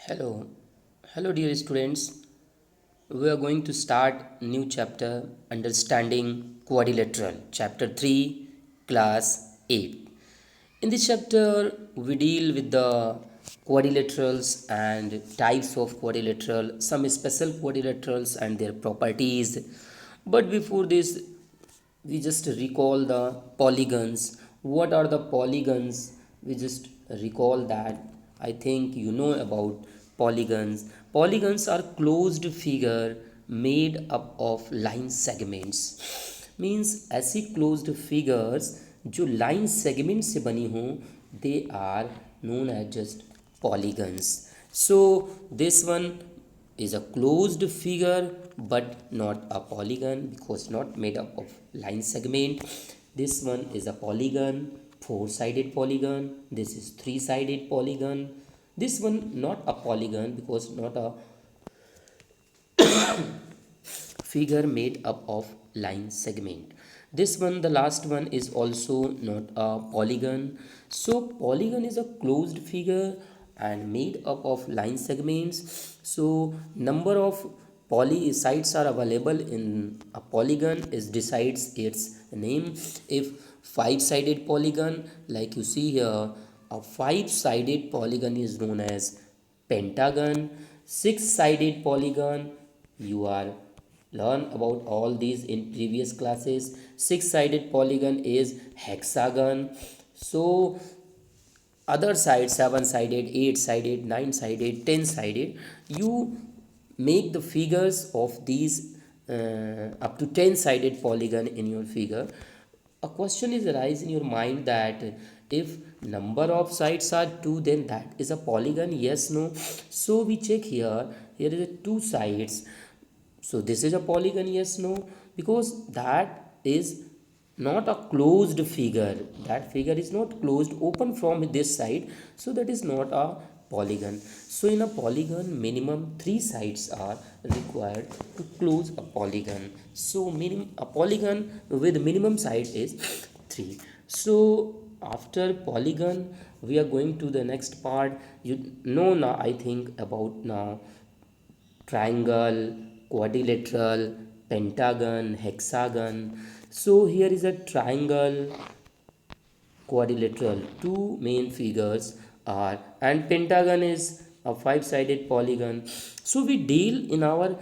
Hello, hello, dear students. We are going to start new chapter, Understanding Quadrilateral, Chapter 3, Class 8. In this chapter, we deal with the quadrilaterals and types of quadrilateral, some special quadrilaterals and their properties. But before this, we just recall the polygons. What are the polygons? We just recall that. I think you know about polygons. Polygons are closed figure made up of line segments. Means ऐसी closed figures जो line segment से बनी हो, they are known as just polygons. So this one is a closed figure but not a polygon because not made up of line segment. This one is a polygon, four-sided polygon. This is three-sided polygon. This one not a polygon because not a figure made up of line segment. This one, the last one, is also not a polygon. So polygon is a closed figure and made up of line segments. So number of poly sides are available in a polygon is decides its name. If five-sided polygon, like you see here, a five-sided polygon is known as pentagon. Six-sided polygon, you are learn about all these in previous classes. Six-sided polygon is hexagon. So other side, seven-sided, eight-sided, nine-sided, ten-sided, you make the figures of these up to 10-sided polygon in your figure. A question is arise in your mind that if number of sides are 2, then that is a polygon, yes, no. So we check here. Here is a two sides, so this is a polygon, yes, no, because that is not a closed figure. That figure is not closed, open from this side, so that is not a polygon. So in a polygon, minimum three sides are required to close a polygon. So minimum a polygon with minimum side is 3. So after polygon, we are going to the next part. You know now, I think about now triangle, quadrilateral, pentagon, hexagon. So here is a triangle, quadrilateral. Two main figures are, and pentagon is a five-sided polygon. So we deal in our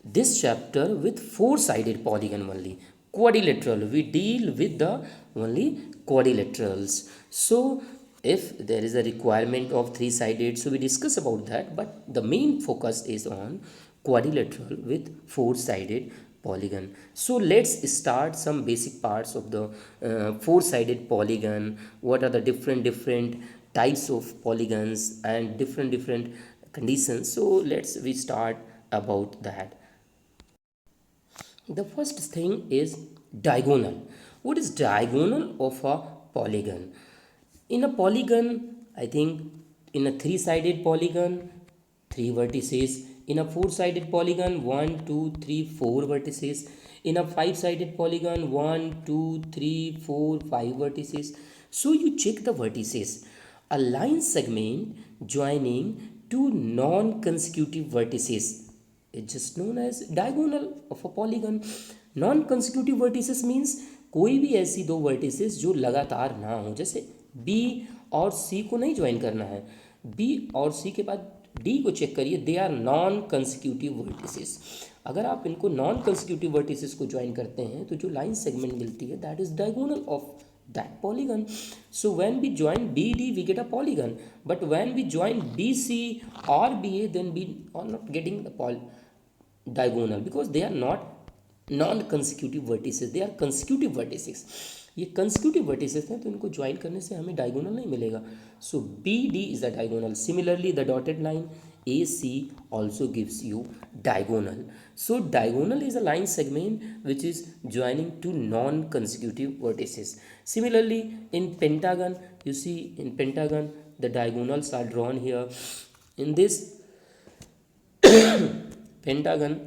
this chapter with four-sided polygon only. Quadrilateral, we deal with the only quadrilaterals. So if there is a requirement of three-sided, so we discuss about that, but the main focus is on quadrilateral with four-sided polygon. So let's start some basic parts of the four-sided polygon. What are the different types of polygons and different conditions? So let's we start about that. The first thing is diagonal. What is diagonal of a polygon? In a polygon, I think in a three-sided polygon, three vertices. In a four-sided polygon, one, two, three, four vertices. In a five-sided polygon, one, two, three, four, five vertices. So you check the vertices. A line segment joining two non-consecutive vertices is just known as diagonal of a polygon. Non consecutive vertices means कोई भी ऐसी दो vertices जो लगातार ना हो, जैसे B और सी को नहीं ज्वाइन करना है, बी और सी के बाद डी को चेक करिए, they are non consecutive vertices. अगर आप इनको नॉन कंसेक्यूटिव वर्टिसेस को ज्वाइन करते हैं तो जो लाइन सेगमेंट मिलती है that is diagonal of that polygon. So when we join BD we get a polygon, but when we join BC or BA then we are not getting the diagonal because they are not non consecutive vertices, they are consecutive vertices. ये consecutive vertices हैं तो इनको join करने से हमें diagonal नहीं मिलेगा. So B D is a diagonal. Similarly the dotted line A C also gives you diagonal. So diagonal is a line segment which is joining two non-consecutive vertices. Similarly, in pentagon, you see in pentagon the diagonals are drawn here. In this pentagon,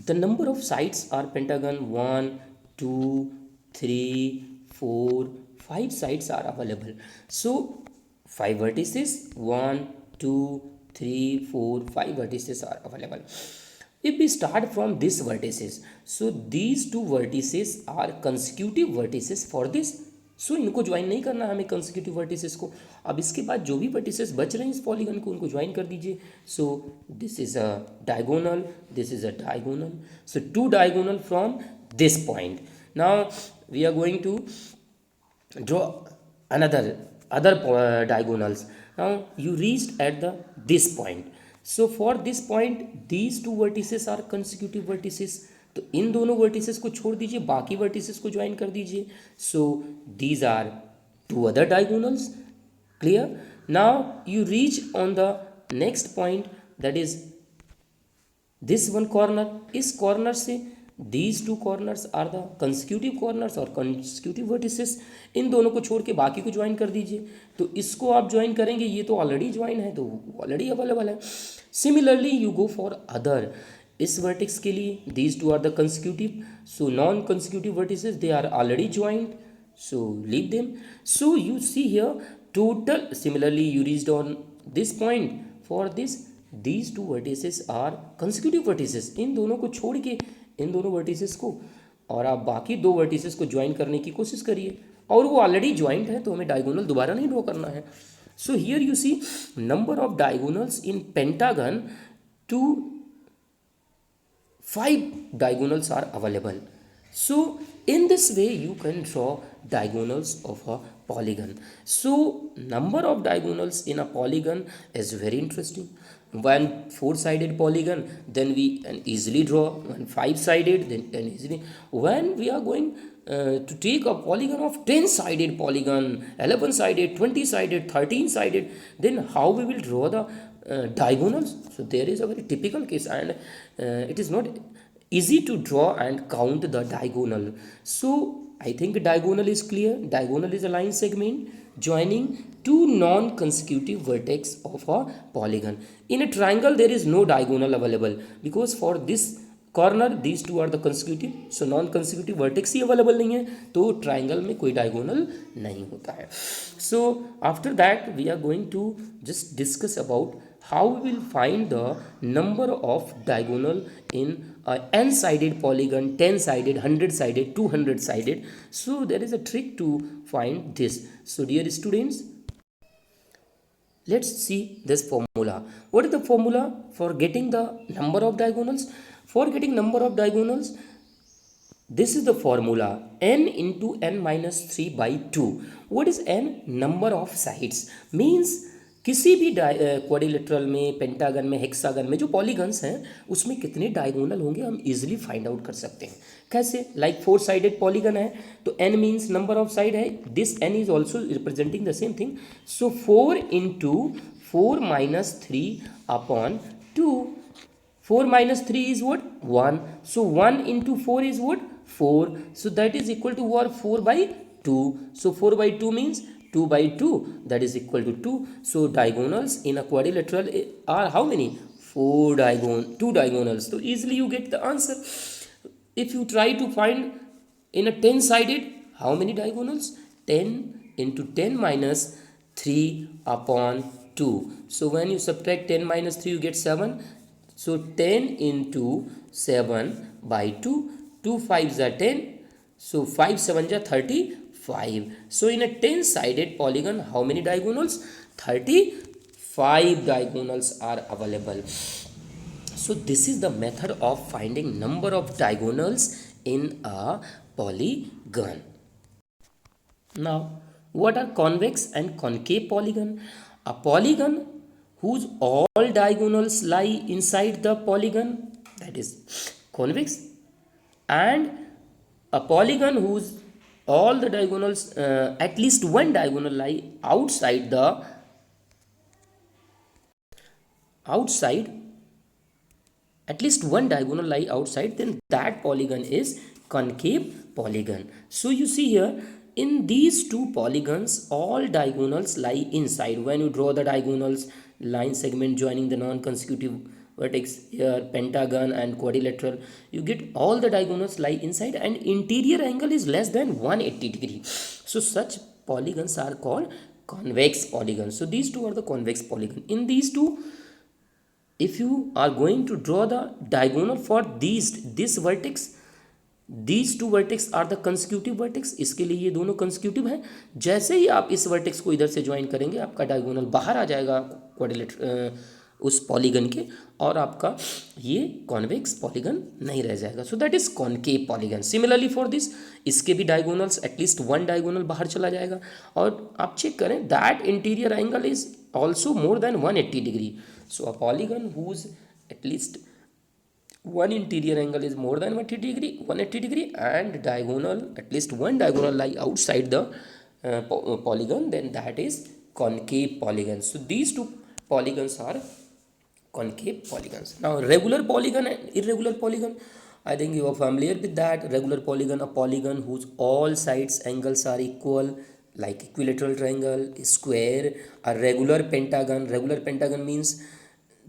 the number of sides are pentagon 1, 2, 3, 4, 5 sides are available. So 5 vertices 1, 2, 3, 4, 5 vertices are available. If we start from this vertices, so these two vertices are consecutive vertices for this. सो इनको join नहीं करना हमें consecutive vertices को. अब इसके बाद जो भी वर्टिसेस बच रहे हैं इस पॉलीगन को उनको ज्वाइन कर दीजिए. So this is a diagonal, this is a diagonal. So two diagonal from this point. Now we are going to draw other diagonals. Now you reached at this point. So for this point these two vertices are consecutive vertices. तो इन दोनों vertices को छोड़ दीजिए, बाकी vertices को join कर दीजिए. So these are two other diagonals. Clear. Now you reach on the next point, that is this one corner. इस कॉर्नर से these two corners are the consecutive corners और consecutive vertices. इन दोनों को छोड़ के बाकी को ज्वाइन कर दीजिए. तो इसको आप ज्वाइन करेंगे, ये तो ऑलरेडी ज्वाइन है तो ऑलरेडी अवेलेबल है. Similarly you go for other. इस वर्टेक्स के लिए these two are the consecutive, so non consecutive vertices they are already joined, so leave them. So you see here total. Similarly you reached on this point. For this these two vertices are consecutive vertices. इन दोनों को छोड़ के इन दोनों vertices को और आप बाकी दो वर्टिसेस को ज्वाइन करने की कोशिश करिए, और वो ऑलरेडी ज्वाइंट है तो हमें डायगोनल दोबारा नहीं ड्रॉ करना है. So here you see number of diagonals in pentagon, two 5 diagonals are available. So in this way you can draw diagonals of a polygon. So number of diagonals in a polygon is very interesting. One 4-sided polygon, then we can easily draw. One 5-sided, then can easily. When we are going to take a polygon of 10-sided polygon, 11-sided, 20-sided, 13-sided, then how we will draw the diagonals? So there is a very typical case, and it is not easy to draw and count the diagonal. So I think diagonal is clear. Diagonal is a line segment joining two non-consecutive vertex of a polygon. In a triangle there is no diagonal available because for this corner these two are the consecutive, so non-consecutive vertex he available नहीं है, तो triangle में कोई diagonal नहीं होता है. So after that we are going to just discuss about how we will find the number of diagonal in a n-sided polygon, 10-sided, 100-sided, 200-sided. So there is a trick to find this. So dear students, let's see this formula. What is the formula for getting the number of diagonals? For getting number of diagonals, this is the formula: n into n minus 3 by 2. What is n? Number of sides. Means किसी भी quadrilateral में, pentagon में, hexagon में जो polygons हैं उसमें कितने diagonal होंगे हम इजीली फाइंड आउट कर सकते हैं. कैसे? लाइक 4-sided पॉलीगन है तो n means number of side है. This n is also representing the same thing. So 4 into 4 minus 3 upon 2. 4 minus 3 is what? 1. So 1 into 4 is what? 4. So that is equal to what? 4 by 2. So 4 by 2 means 2 by 2, that is equal to 2. So diagonals in a quadrilateral are how many? 2 diagonals. So easily you get the answer. If you try to find in a 10-sided, how many diagonals? 10 into 10 minus 3 upon 2. So when you subtract 10 minus 3 you get 7. So 10 into 7 by 2. 2 5s are 10. So 5 7s are 35. So in a 10-sided polygon, how many diagonals? 35 diagonals are available. So this is the method of finding number of diagonals in a polygon. Now, what are convex and concave polygon? A polygon whose all diagonals lie inside the polygon, that is convex, and a polygon whose all the diagonals, at least one diagonal lie outside at least one diagonal lie outside, then that polygon is concave polygon. So you see here, in these two polygons all diagonals lie inside. When you draw the diagonals, line segment joining the non-consecutive vertex here, pentagon and quadrilateral, you get all the diagonals lie inside and interior angle is less than 180 degree. So such polygons are called convex polygons. So these two are the convex polygon. In these two if you are going to draw the diagonal for this vertex, these two vertex are the consecutive vertex, इसके लिए ये दोनों consecutive हैं। जैसे ही आप इस vertex को इधर से ज्वाइन करेंगे आपका डायगोनल बाहर आ जाएगा क्वाड्रिलेटर उस पॉलीगन के, और आपका ये कॉन्वेक्स पॉलीगन नहीं रह जाएगा। So that is concave polygon. Similarly for this, इसके भी डायगोनल्स एटलीस्ट वन डायगोनल बाहर चला जाएगा। और आप चेक करें that interior angle is also more than 180 degree. So a polygon whose at least one interior angle is more than 180 degree and diagonal, at least one diagonal lie outside the polygon, then that is concave polygon. So these two polygons are concave polygons. Now regular polygon and irregular polygon, I think you are familiar with that. Regular polygon, a polygon whose all sides angles are equal, like equilateral triangle, square. A regular pentagon means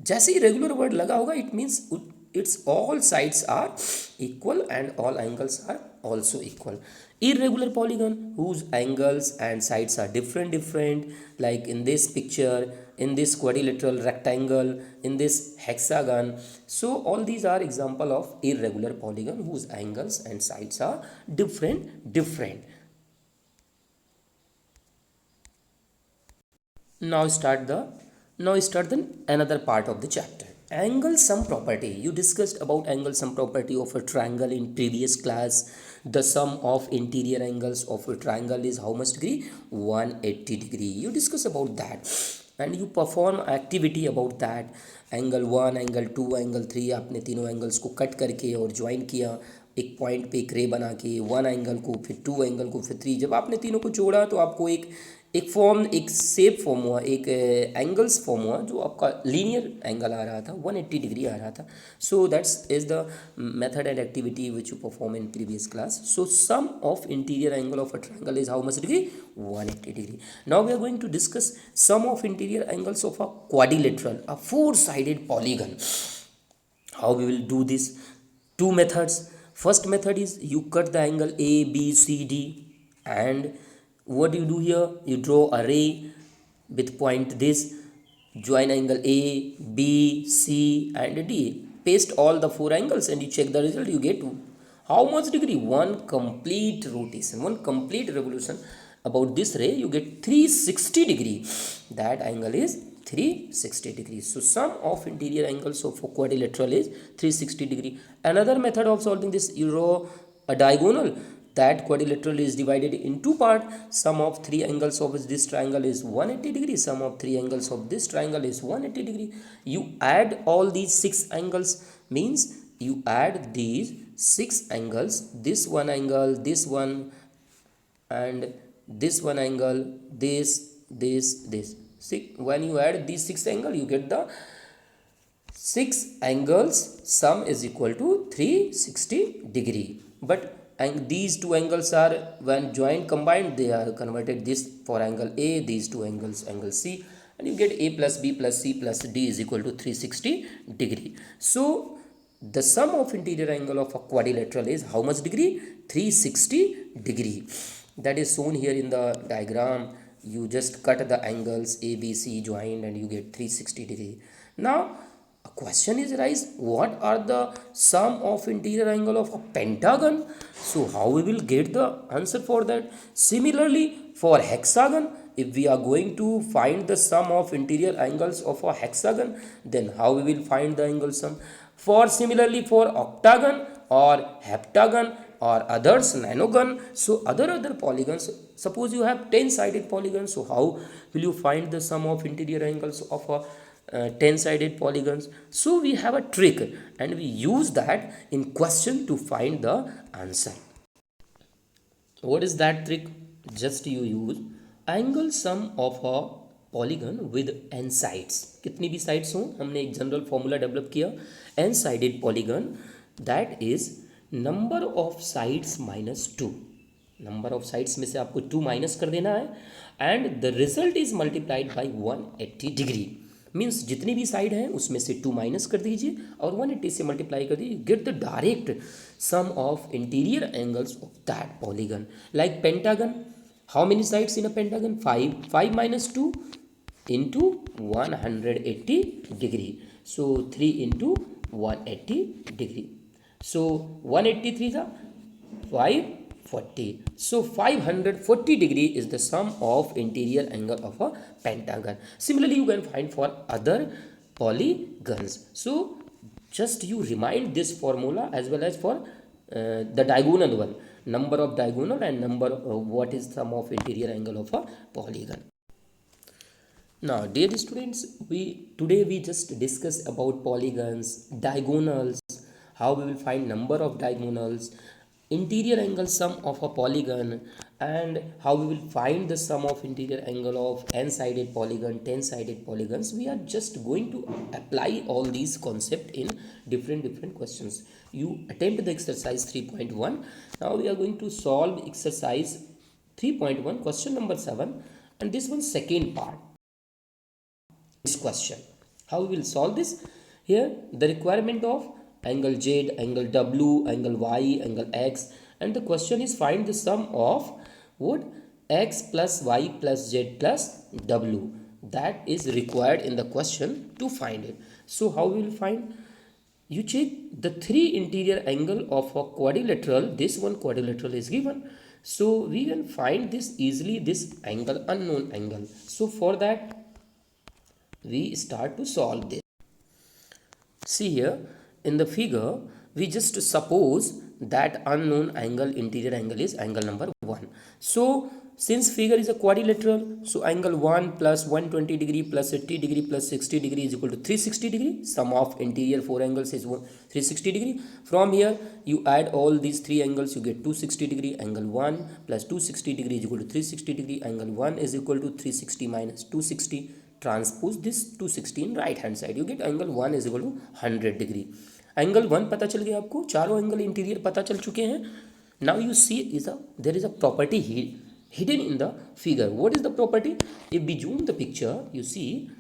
जैसे ही regular word लगा होगा it means it's all sides are equal and all angles are also equal. irregular polygon whose angles and sides are different, like in this picture, in this quadrilateral rectangle, in this hexagon. So all these are example of irregular polygon whose angles and sides are different. Now start the another part of the chapter. Angle sum property. You discussed about angle sum property of a triangle in previous class. The sum of interior angles of a triangle is how much degree? 180 degree. You discuss about that and you perform activity about that. Angle 1, angle 2, angle 3, आपने तीनों angles को cut करके और join किया एक point पे एक रे बना के, वन एंगल को, फिर टू एंगल को, फिर थ्री। जब आपने तीनों को जोड़ा तो आपको एक फॉर्म, एक शेप फॉर्म हुआ, एक एंगल्स फॉर्म हुआ जो आपका लीनियर एंगल आ रहा था, 180 डिग्री आ रहा था। So that's is the method and activity which you perform in previous class. So sum of interior angle of a triangle is how much degree? 180 degree. Now we are going to discuss sum of interior angles of a quadrilateral, a four-sided polygon. How we will do this? Two methods. First method is you cut the angle A, B, C, D, and what you do here? You draw a ray with point this, join angle A, B, C, and D. Paste all the four angles and you check the result. You get how much degree? One complete rotation, one complete revolution about this ray. You get 360 degree. That angle is 360 degrees. So sum of interior angles of a quadrilateral is 360 degree. Another method of solving this, you draw a diagonal. That quadrilateral is divided in two parts. Sum of three angles of this triangle is 180 degree. Sum of three angles of this triangle is 180 degree. You add all these six angles, means you add these six angles, this one angle, this one, and this one angle, this. See, when you add these six angles, you get the six angles sum is equal to 360 degree. But and these two angles are, when joined combined, they are converted this for angle A, these two angles angle C, and you get A plus B plus C plus D is equal to 360 degree. So the sum of interior angle of a quadrilateral is how much degree? 360 degree. That is shown here in the diagram. You just cut the angles A, B, C joined and you get 360 degree. Now a question is arise, what are the sum of interior angle of a pentagon? So how we will get the answer for that? Similarly for hexagon, if we are going to find the sum of interior angles of a hexagon, then how we will find the angle sum? Similarly for octagon or heptagon or others, nanogon, so other polygons, suppose you have 10-sided polygons, so how will you find the sum of interior angles of a 10-sided polygons? So we have a trick and we use that in question to find the answer. What is that trick? Just you use angle sum of a polygon with n sides. कितनी भी sides हो, हमने एक general formula develop किया, n sided polygon, that is number of sides minus 2. Number of sides में से आपको 2 minus कर देना है and the result is multiplied by 180 degree. Means जितनी भी साइड है उसमें से 2 माइनस कर दीजिए और 180 से मल्टीप्लाई कर दीजिए, get the direct sum of interior angles of that polygon. Like pentagon, how many sides in a pentagon? 5 minus 2, into 180 degree. So 3 into 180 degree. So 183 is 540. So 540 degree is the sum of interior angle of a pentagon. Similarly, you can find for other polygons. So just you remind this formula as well as for the diagonal one, number of diagonal and number what is sum of interior angle of a polygon. Now, dear students, we just discuss about polygons, diagonals, how we will find number of diagonals, interior angle sum of a polygon, and how we will find the sum of interior angle of n-sided polygon, 10-sided polygons. We are just going to apply all these concepts in different questions. You attempt the exercise 3.1. Now we are going to solve exercise 3.1, question number 7, and this one second part. This question, how we will solve this? Here the requirement of angle Z, angle W, angle Y, angle X, and the question is find the sum of what X plus Y plus Z plus W. That is required in the question to find it. So how we will find? You check the three interior angle of a quadrilateral. This one quadrilateral is given, so we can find this easily, this angle, unknown angle. So for that we start to solve this. See here in the figure, we just suppose that unknown angle, interior angle is angle number 1. So since figure is a quadrilateral, so angle 1 plus 120 degree plus 80 degree plus 60 degree is equal to 360 degree. Sum of interior 4 angles is 360 degree. From here you add all these 3 angles, you get 260 degree. Angle 1 plus 260 degree is equal to 360 degree. Angle 1 is equal to 360 minus 260. Transpose this 260 in right hand side, you get angle 1 is equal to 100 degree. Angle 1 पता चल गया आपको, चारों angle interior पता चल चुके हैं. Now you see there is a property hidden in the figure. What is the property? If we zoom the picture, you see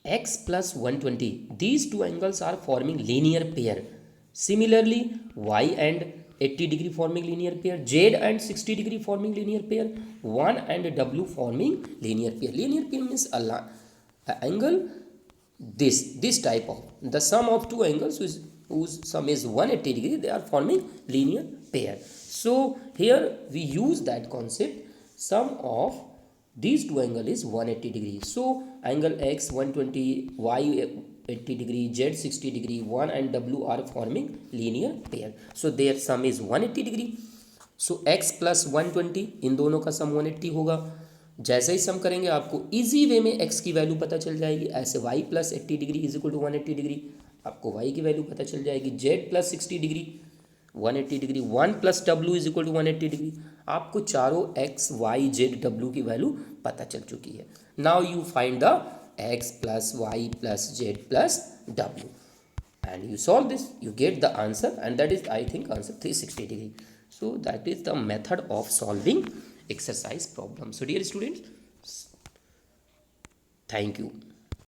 x plus 120, these two angles are forming linear pair. Similarly, y and 80 degree forming linear pair, z and 60 degree forming linear pair, 1 and w forming linear pair. Linear pair means a angle this type of the sum of two angles whose sum is 180 degree, they are forming linear pair. So here we use that concept, sum of these two angle is 180 degree. So angle x 120, y 80 degree, z 60 degree, 1 and w are forming linear pair. So their sum is 180 degree. So x plus 120, इन दोनों का सम 180 होगा. जैसे ही सम करेंगे आपको easy way में x की value पता चल जाएगी. ऐसे y plus 80 degree is equal to 180 degree, आपको y की वैल्यू पता चल जाएगी. z plus 60 degree 180 degree, 1 plus w is equal to 180 degree. आपको चारों x y z w की वैल्यू पता चल चुकी है. Now you find the x plus y plus z plus w and you solve this, you get the answer, and that is I think answer 360 degree. So that is the method of solving exercise problem. So dear students, thank you.